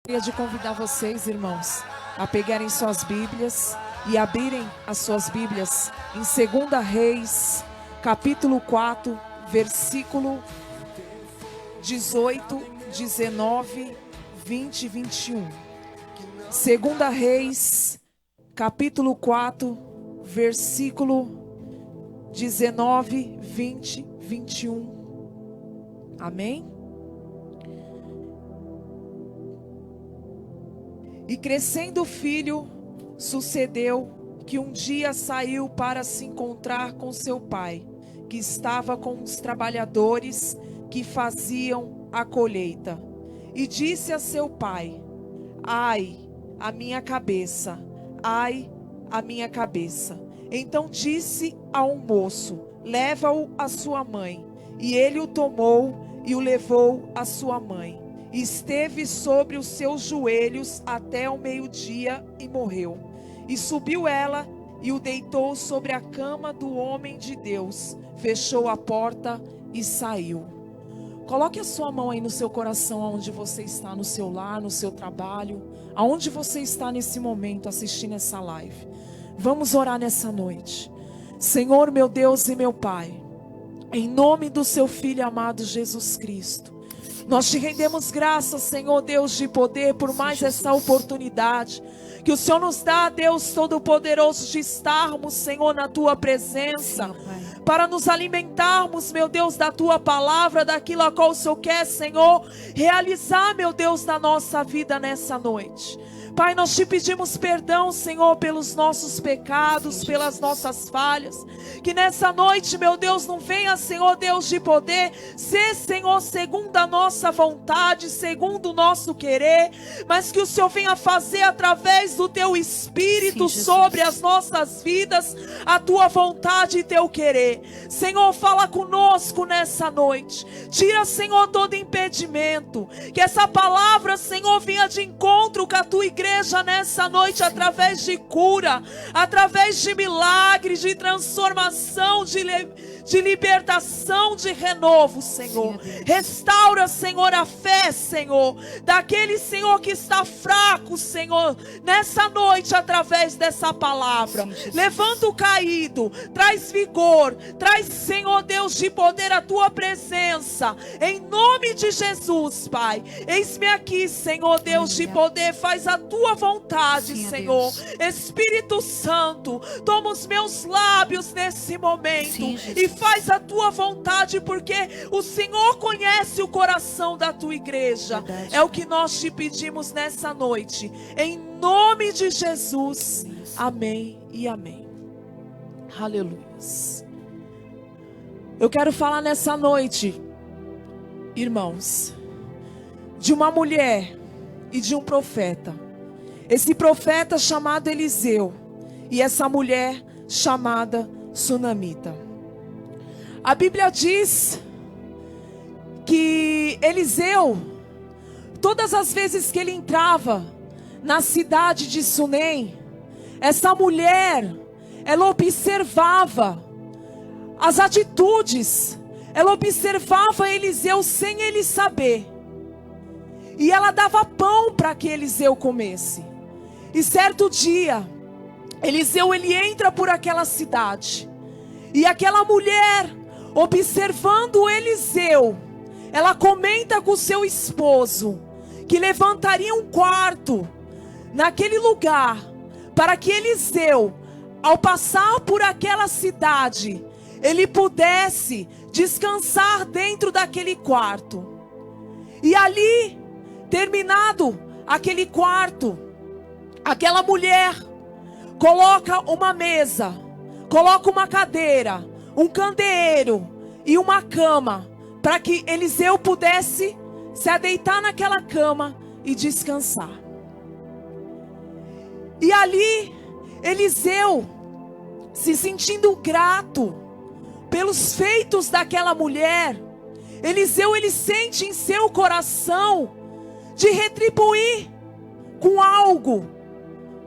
Gostaria de convidar vocês, irmãos, a pegarem suas Bíblias e abrirem as suas Bíblias em 2 Reis, capítulo 4, versículo 18, 19, 20 e 21. 2 Reis, capítulo 4, versículo 19, 20 e 21. Amém? E crescendo o filho, sucedeu que um dia saiu para se encontrar com seu pai, que estava com os trabalhadores que faziam a colheita. E disse a seu pai: ai, a minha cabeça, ai, a minha cabeça. Então disse ao moço: leva-o à sua mãe. E ele o tomou e o levou à sua mãe. Esteve sobre os seus joelhos até o meio-dia e morreu. E subiu ela e o deitou sobre a cama do homem de Deus, fechou a porta e saiu. Coloque a sua mão aí no seu coração, onde você está, no seu lar, no seu trabalho, aonde você está nesse momento assistindo essa live. Vamos orar nessa noite. Senhor, meu Deus e meu Pai, em nome do seu Filho amado Jesus Cristo, nós te rendemos graças, Senhor Deus de poder, por mais essa oportunidade que o Senhor nos dá, Deus Todo-Poderoso, de estarmos, Senhor, na tua presença, para nos alimentarmos, meu Deus, da tua palavra, daquilo a qual o Senhor quer, Senhor, realizar, meu Deus, na nossa vida nessa noite. Pai, nós te pedimos perdão, Senhor, pelos nossos pecados, pelas nossas falhas. Que nessa noite, meu Deus, não venha, Senhor Deus de poder, ser, Senhor, segundo a nossa vontade, segundo o nosso querer, mas que o Senhor venha fazer através do teu Espírito sobre as nossas vidas, a tua vontade e teu querer. Senhor, fala conosco nessa noite. Tira, Senhor, todo impedimento. Que essa palavra, Senhor, venha de encontro com a tua igreja nessa noite, através de cura, através de milagres, de transformação, de libertação, de renovo, Senhor. Restaura, Senhor, a fé, Senhor, daquele, Senhor, que está fraco, Senhor, nessa noite, através dessa palavra. Levanta o caído, traz vigor, traz, Senhor Deus de poder, a tua presença, em nome de Jesus, Pai. Eis-me aqui, Senhor Deus de poder, faz a tua vontade, Senhor. Espírito Santo, toma os meus lábios nesse momento e faz a tua vontade, porque o Senhor conhece o coração da tua igreja. É o que nós te pedimos nessa noite, em nome de Jesus. Amém e amém. Aleluia. Eu quero falar nessa noite, irmãos, de uma mulher e de um profeta. Esse profeta chamado Eliseu e essa mulher chamada Sunamita. A Bíblia diz que Eliseu, todas as vezes que ele entrava na cidade de Sunem, essa mulher, ela observava as atitudes, ela observava Eliseu sem ele saber. E ela dava pão para que Eliseu comesse. E certo dia, Eliseu, ele entra por aquela cidade. E aquela mulher, observando Eliseu, ela comenta com seu esposo que levantaria um quarto naquele lugar, para que Eliseu, ao passar por aquela cidade, ele pudesse descansar dentro daquele quarto. E ali, terminado aquele quarto, aquela mulher coloca uma mesa, coloca uma cadeira, um candeeiro e uma cama, para que Eliseu pudesse se adeitar naquela cama e descansar. E ali, Eliseu, se sentindo grato pelos feitos daquela mulher, Eliseu, ele sente em seu coração de retribuir com algo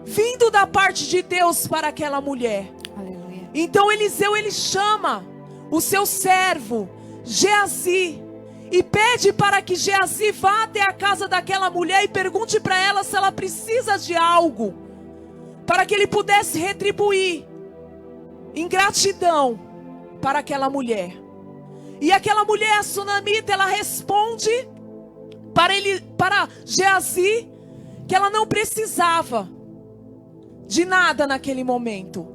vindo da parte de Deus para aquela mulher. Aleluia. Então Eliseu, ele chama o seu servo Geazi e pede para que Geazi vá até a casa daquela mulher e pergunte para ela se ela precisa de algo, para que ele pudesse retribuir em gratidão para aquela mulher. E aquela mulher, a sunamita, ela responde para Geazi que ela não precisava de nada naquele momento.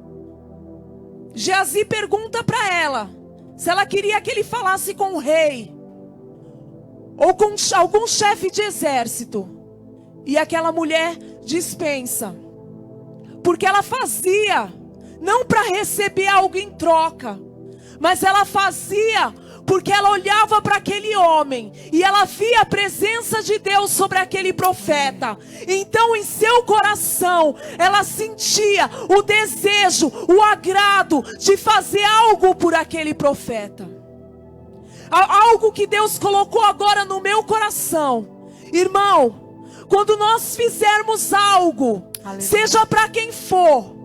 Geazi pergunta para ela se ela queria que ele falasse com o rei ou com algum chefe de exército. E aquela mulher dispensa, porque ela fazia não para receber algo em troca, mas ela fazia porque ela olhava para aquele homem e ela via a presença de Deus sobre aquele profeta. Então em seu coração ela sentia o desejo, o agrado de fazer algo por aquele profeta. Algo que Deus colocou agora no meu coração. Irmão, quando nós fizermos algo, aleluia, seja para quem for,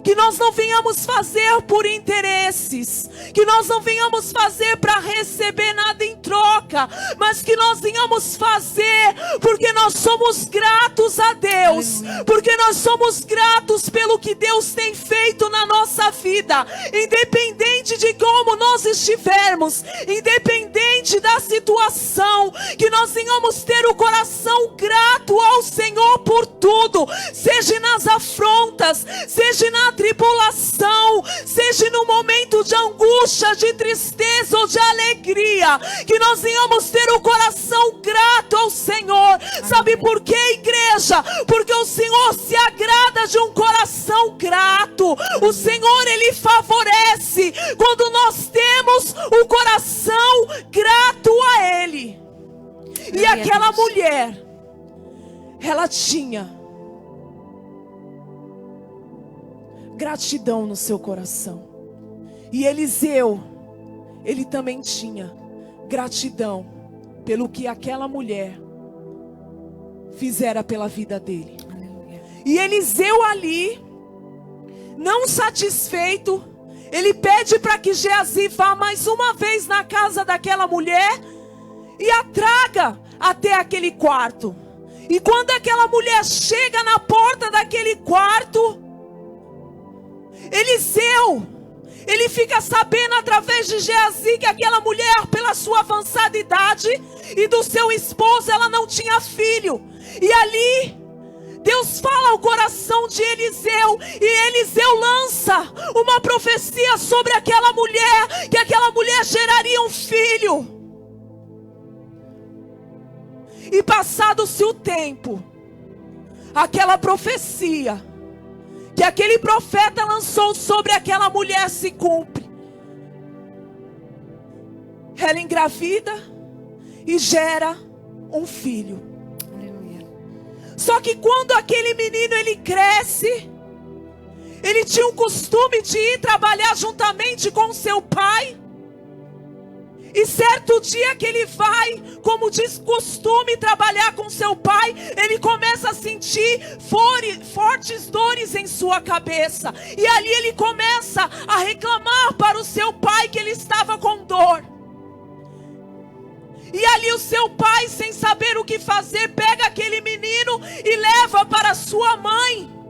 que nós não venhamos fazer por interesses, que nós não venhamos fazer para receber nada em troca, mas que nós venhamos fazer porque nós somos gratos a Deus, porque nós somos gratos pelo que Deus tem feito na nossa vida, independente de como nós estivermos, independente da situação, que nós venhamos ter o coração grato ao Senhor por tudo, seja nas afrontas, seja na tribulação, seja no momento de angústia, de tristeza ou de alegria, que nós venhamos ter o coração grato ao Senhor. Sabe por quê, igreja? Porque o Senhor se agrada de um coração grato. O Senhor, Ele favorece quando nós temos o coração grato a Ele. E aquela mulher, ela tinha gratidão no seu coração. E Eliseu, ele também tinha gratidão pelo que aquela mulher fizera pela vida dele. Aleluia. E Eliseu ali, não satisfeito, ele pede para que Geazi vá mais uma vez na casa daquela mulher e a traga até aquele quarto. E quando aquela mulher chega na porta daquele quarto, Eliseu, ele fica sabendo através de Geazi que aquela mulher, pela sua avançada idade e do seu esposo, ela não tinha filho. E ali Deus fala ao coração de Eliseu, e Eliseu lança uma profecia sobre aquela mulher, que aquela mulher geraria um filho. E passado-se o tempo, aquela profecia que aquele profeta lançou sobre aquela mulher se cumpre. Ela engravida e gera um filho. Aleluia. Só que quando aquele menino ele cresce, ele tinha o costume de ir trabalhar juntamente com seu pai. E certo dia que ele vai, como diz costume, trabalhar com seu pai, ele começa a sentir fortes dores em sua cabeça. E ali ele começa a reclamar para o seu pai que ele estava com dor. E ali o seu pai, sem saber o que fazer, pega aquele menino e leva para sua mãe.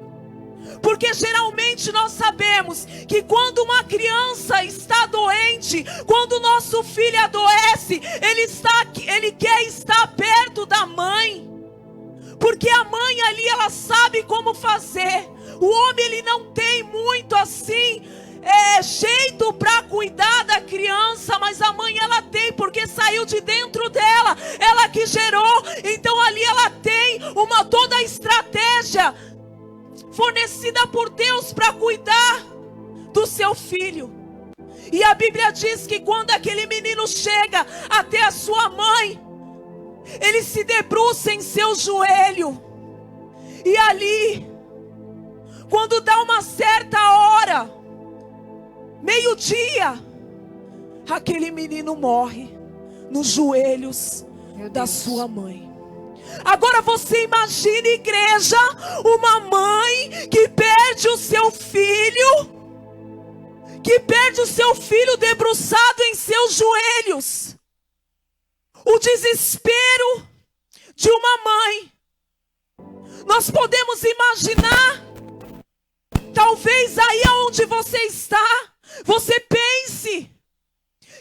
Porque geralmente nós sabemos que quando uma criança está doente, quando o nosso filho adoece, ele quer estar perto da mãe. Porque a mãe ali, ela sabe como fazer. O homem, ele não tem muito assim jeito para cuidar da criança, mas a mãe ela tem, porque saiu de dentro dela, ela que gerou. Então ali ela tem toda a estratégia fornecida por Deus para cuidar do seu filho. E a Bíblia diz que quando aquele menino chega até a sua mãe, ele se debruça em seu joelho. E ali, quando dá uma certa hora, meio-dia, aquele menino morre nos joelhos da sua mãe. Agora você imagina, igreja, uma mãe que perde o seu filho debruçado em seus joelhos. o desespero de uma mãe. Nós podemos imaginar, talvez aí onde você está, você pense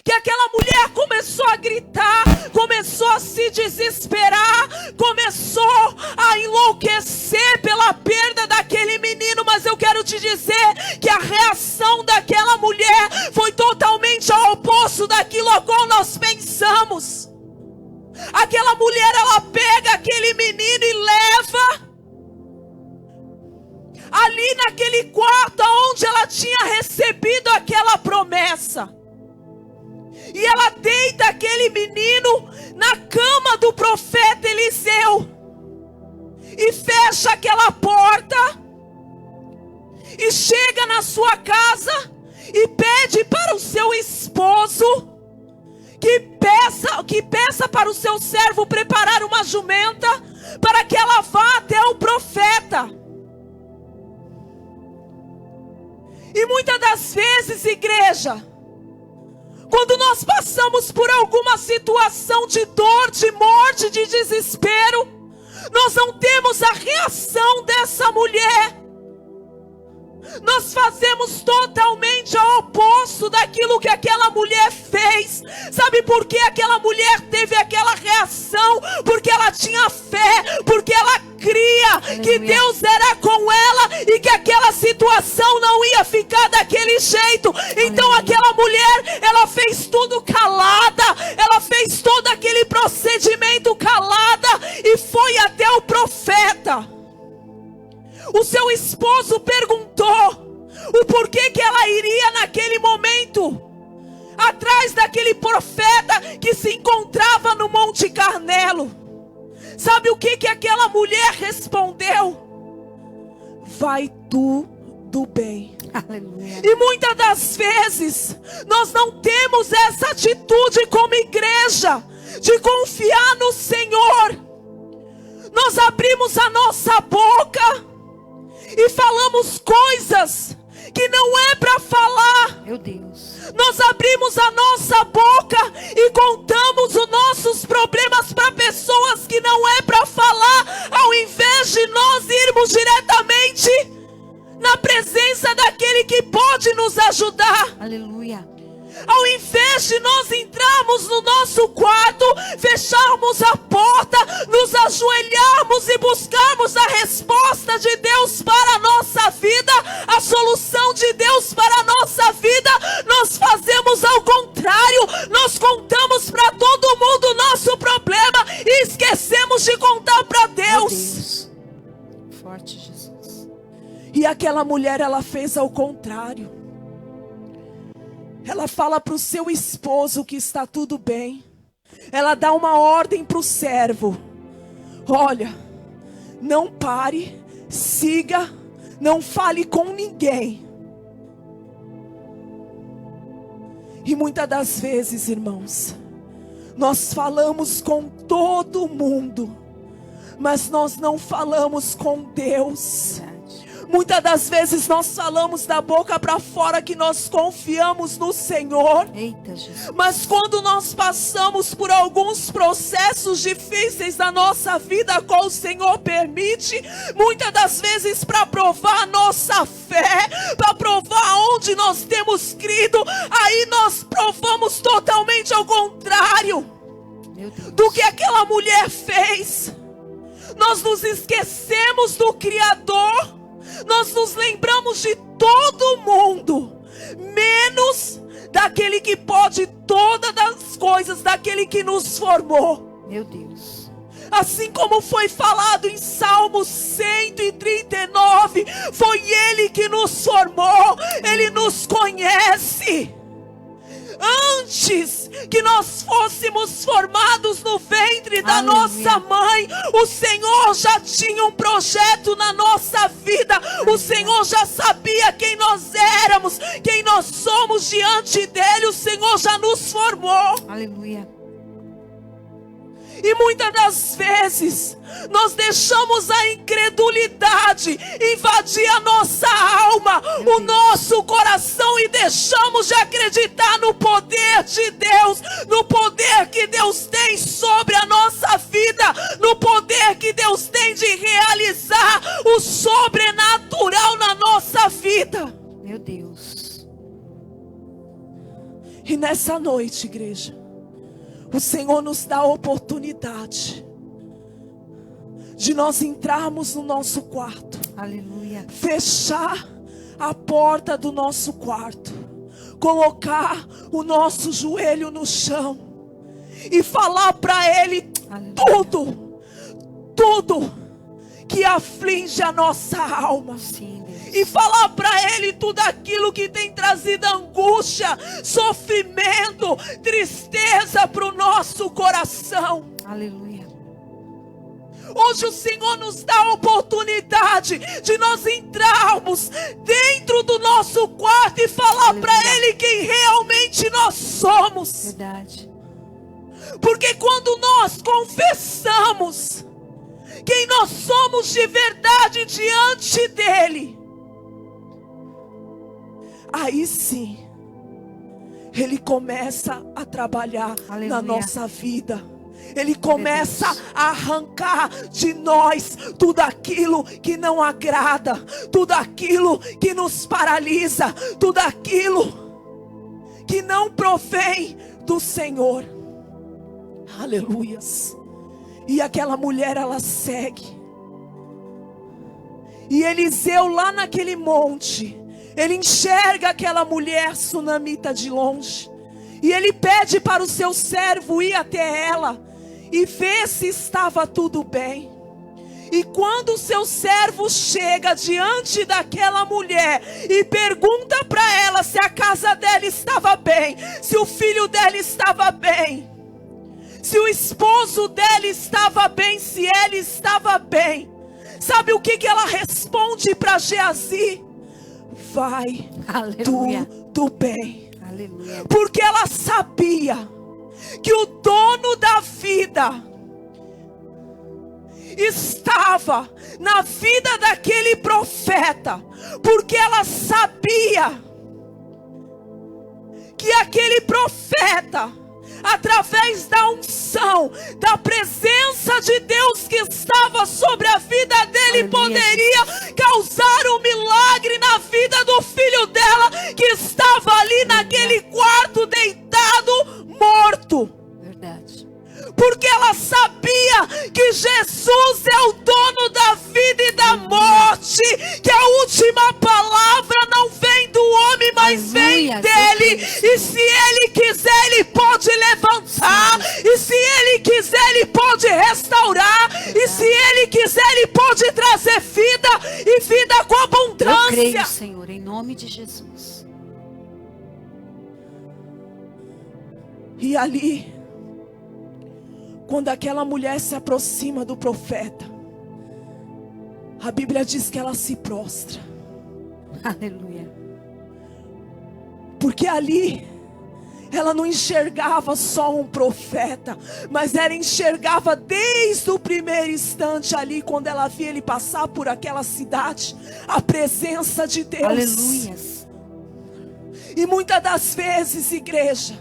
que aquela mulher começou a gritar, começou a se desesperar, começou a enlouquecer pela perda daquele menino. Mas eu quero te dizer que a reação daquela mulher foi totalmente ao oposto daquilo a qual nós pensamos. Aquela mulher, ela pega aquele menino e leva ali naquele quarto onde ela tinha recebido aquela promessa. E ela deita aquele menino na cama do profeta Eliseu. E fecha aquela porta. E chega na sua casa e pede para o seu esposo que peça para o seu servo preparar uma jumenta para que ela vá até o profeta. E muitas das vezes, igreja, quando nós passamos por alguma situação de dor, de morte, de desespero, nós não temos a reação dessa mulher. Nós fazemos totalmente ao oposto daquilo que aquela mulher fez. Sabe por que aquela mulher teve aquela reação? Porque ela tinha fé, porque ela cria que Deus era com ela e que aquela situação não ia ficar daquele jeito. Então aquela mulher, ela fez tudo calada, ela fez todo aquele procedimento calada e foi até o profeta. O seu esposo perguntou o porquê que ela iria naquele momento atrás daquele profeta que se encontrava no Monte Carmelo. Sabe o que aquela mulher respondeu? Vai tudo bem. Aleluia. E muitas das vezes nós não temos essa atitude como igreja de confiar no Senhor. Nós abrimos a nossa boca e falamos coisas que não é para falar. Meu Deus. Nós abrimos a nossa boca e contamos os nossos problemas para pessoas que não é para falar, ao invés de nós irmos diretamente na presença daquele que pode nos ajudar. Aleluia. Ao invés de nós entrarmos no nosso quarto, fecharmos a porta, nos ajoelharmos e buscarmos a resposta de Deus para a nossa vida, a solução de Deus para a nossa vida, nós fazemos ao contrário. Nós contamos para todo mundo o nosso problema e esquecemos de contar para Deus. Forte, Jesus. E aquela mulher, ela fez ao contrário. Ela fala para o seu esposo que está tudo bem. Ela dá uma ordem para o servo: olha, não pare, siga, não fale com ninguém. E muitas das vezes, irmãos, nós falamos com todo mundo, mas nós não falamos com Deus. Muitas das vezes nós falamos da boca para fora que nós confiamos no Senhor. Eita, Jesus. Mas quando nós passamos por alguns processos difíceis da nossa vida, qual o Senhor permite, muitas das vezes para provar a nossa fé, para provar onde nós temos crido, aí nós provamos totalmente ao contrário do que aquela mulher fez. Nós nos esquecemos do Criador. Nós nos lembramos de todo mundo, menos daquele que pode todas as coisas, daquele que nos formou. Meu Deus. Assim como foi falado em Salmo 139, foi Ele que nos formou, Ele nos conhece. Antes que nós fôssemos formados no ventre da nossa mãe, o Senhor já tinha um projeto na nossa vida. O Senhor já sabia quem nós éramos, quem nós somos diante dEle. O Senhor já nos formou. Aleluia. E muitas das vezes nós deixamos a incredulidade invadir a nossa alma, o nosso coração, e deixamos de acreditar no poder de Deus, no poder que Deus tem sobre a nossa vida, no poder que Deus tem de realizar o sobrenatural na nossa vida. Meu Deus. E nessa noite, igreja, o Senhor nos dá a oportunidade de nós entrarmos no nosso quarto, Aleluia. fechar a porta do nosso quarto, colocar o nosso joelho no chão e falar para Ele Aleluia. tudo que aflige a nossa alma. Sim, Deus. E falar para Ele tudo aquilo que tem trazido angústia, sofrimento, tristeza para o nosso coração. Aleluia. Hoje o Senhor nos dá a oportunidade de nós entrarmos dentro do nosso quarto e falar para Ele quem realmente nós somos. Verdade. Porque quando nós confessamos quem nós somos de verdade diante dEle, aí sim Ele começa a trabalhar Aleluia. na nossa vida. Ele começa a arrancar de nós tudo aquilo que não agrada, tudo aquilo que nos paralisa, tudo aquilo que não provém do Senhor. Aleluias. E aquela mulher, ela segue. E Eliseu lá naquele monte, ele enxerga aquela mulher sunamita de longe. E ele pede para o seu servo ir até ela e ver se estava tudo bem. E quando o seu servo chega diante daquela mulher e pergunta para ela se a casa dela estava bem, se o filho dela estava bem, se o esposo dela estava bem, se ela estava bem, sabe o que ela responde para Geazi? Vai Aleluia. tudo bem. Aleluia. Porque ela sabia que o dono da vida estava na vida daquele profeta. Porque ela sabia que aquele profeta, através da unção, da presença de Deus que estava sobre a vida dele, Aleluia. poderia causar um milagre na vida do filho dela, que estava ali naquele quarto deitado, morto. Verdade. Porque ela sabia que Jesus é o dono da vida e da morte, que a última palavra não vem do homem, mas vem Aleluia, dele. Jesus. E se ele quiser, ele pode levantar. E se ele quiser, ele pode restaurar. E se ele quiser, ele pode trazer vida, e vida com Eu abundância. creio, Senhor, em nome de Jesus. E ali, quando aquela mulher se aproxima do profeta, a Bíblia diz que ela se prostra. Aleluia. Porque ali ela não enxergava só um profeta, mas ela enxergava desde o primeiro instante ali, quando ela via ele passar por aquela cidade, a presença de Deus. Aleluia. E muitas das vezes, igreja,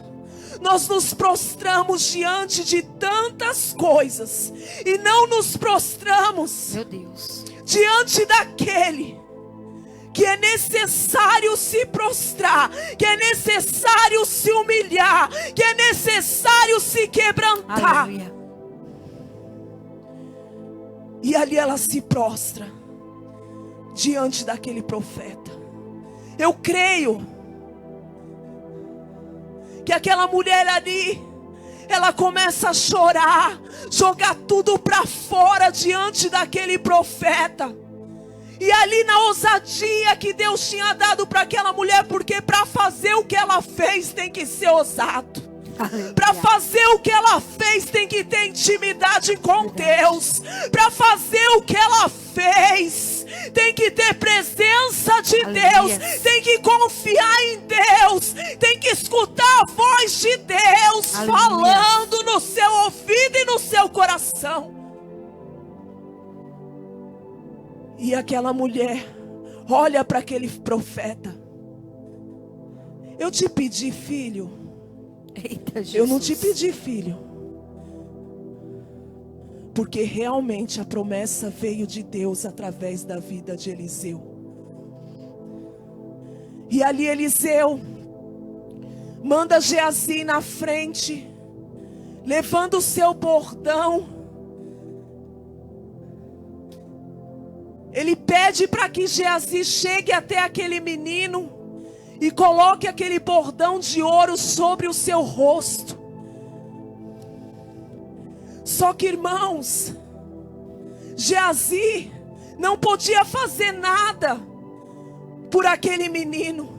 nós nos prostramos diante de tantas coisas e não nos prostramos Meu Deus. diante daquele que é necessário se prostrar, que é necessário se humilhar, que é necessário se quebrantar. Aleluia. E ali ela se prostra diante daquele profeta. Eu creio que aquela mulher ali, ela começa a chorar, jogar tudo para fora diante daquele profeta. E ali na ousadia que Deus tinha dado para aquela mulher, porque para fazer o que ela fez tem que ser ousado. Aleluia. Para fazer o que ela fez tem que ter intimidade com Deus. Para fazer o que ela fez tem que ter presença de Aleluia. Deus. Tem que confiar em Deus. Tem que escutar a voz de Deus Aleluia. falando no seu ouvido e no seu coração. E aquela mulher olha para aquele profeta. Eu te pedi filho. Eita, Jesus. Eu não te pedi filho. Porque realmente a promessa veio de Deus através da vida de Eliseu. E ali Eliseu manda Geazi na frente, levando o seu bordão. Ele pede para que Geazi chegue até aquele menino e coloque aquele bordão de ouro sobre o seu rosto. Só que, irmãos, Geazi não podia fazer nada por aquele menino,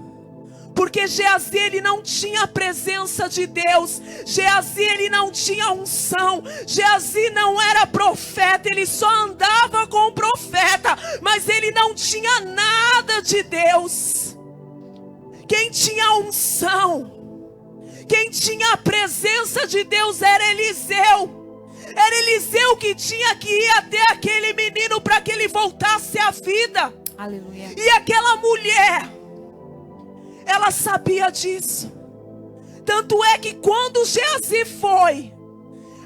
porque Geazi ele não tinha a presença de Deus, Geazi ele não tinha unção, Geazi não era profeta, ele só andava com o profeta, mas ele não tinha nada de Deus. Quem tinha unção, quem tinha a presença de Deus era Eliseu. Era Eliseu que tinha que ir até aquele menino para que ele voltasse à vida. Aleluia. E aquela mulher, ela sabia disso. Tanto é que quando Geazi foi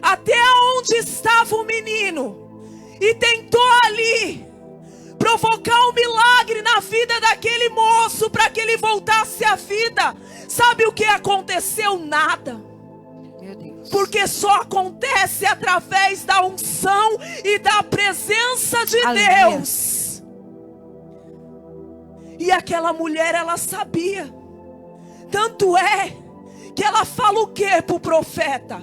até onde estava o menino e tentou ali provocar um milagre na vida daquele moço para que ele voltasse à vida, sabe o que aconteceu? Nada. Meu Deus. Porque só acontece através da unção e da presença de Aleluia. Deus. E aquela mulher, ela sabia. Tanto é que ela fala o que para o profeta?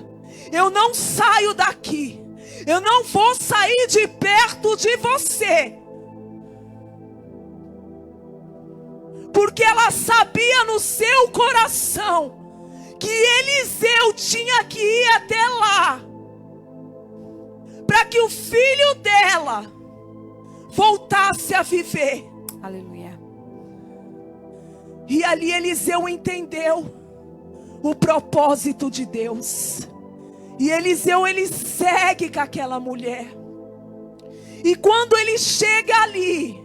Eu não saio daqui. Eu não vou sair de perto de você. Porque ela sabia no seu coração que Eliseu tinha que ir até lá, para que o filho dela voltasse a viver. Aleluia. E ali Eliseu entendeu o propósito de Deus. E Eliseu, ele segue com aquela mulher. E quando ele chega ali,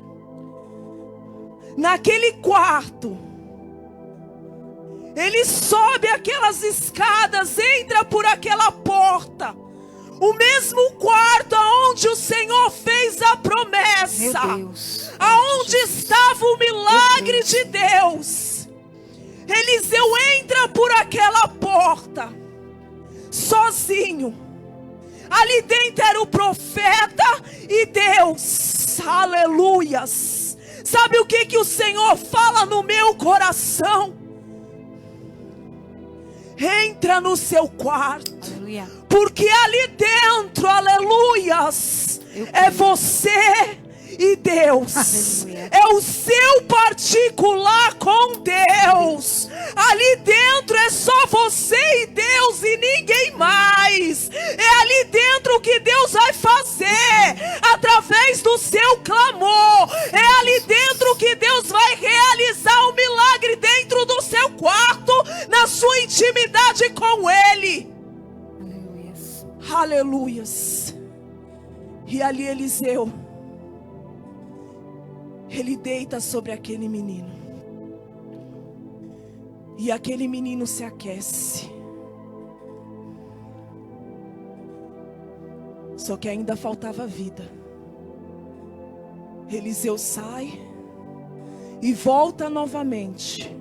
naquele quarto, ele sobe aquelas escadas, entra por aquela porta, o mesmo quarto onde o Senhor fez a promessa, Meu Deus. aonde estava o milagre de Deus. Eliseu entra por aquela porta, sozinho. Ali dentro era o profeta e Deus. Aleluias. Sabe o que o Senhor fala no meu coração? Entra no seu quarto. Aleluia. Porque ali dentro, aleluias, é você e Deus. Aleluia. É o seu particular com Deus. Ali dentro é só você e Deus e ninguém mais. É ali dentro que Deus vai fazer através do seu clamor. É ali dentro que Deus vai realizar um milagre dentro do seu quarto, na sua intimidade com Ele. Aleluias. Aleluias. E ali Eliseu, ele deita sobre aquele menino. E aquele menino se aquece. Só que ainda faltava vida. Eliseu sai e volta novamente.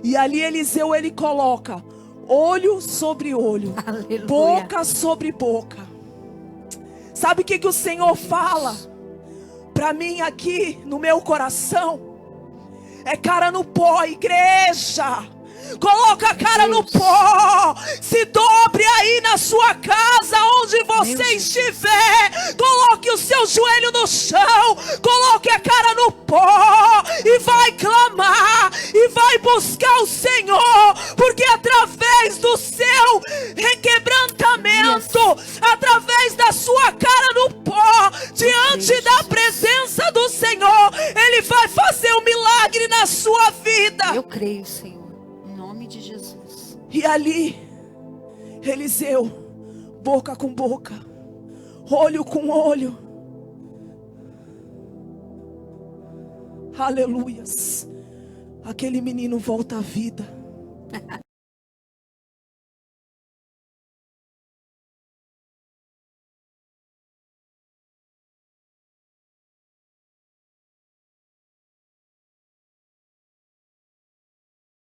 E ali Eliseu, ele coloca olho sobre olho, Aleluia. boca sobre boca. Sabe o que o Senhor fala para mim aqui no meu coração? É cara no pó, igreja. Coloca a cara no pó. Se dobre aí na sua casa, onde você estiver. Coloque o seu joelho no chão. Coloque a cara no pó. E vai clamar. E vai buscar o Senhor. Porque através do seu requebrantamento, através da sua cara no pó, diante da presença do Senhor, Ele vai fazer um milagre na sua vida. Eu creio, Senhor. Em nome de Jesus. E ali, Eliseu, boca com boca, olho com olho. Aleluias. Aquele menino volta à vida.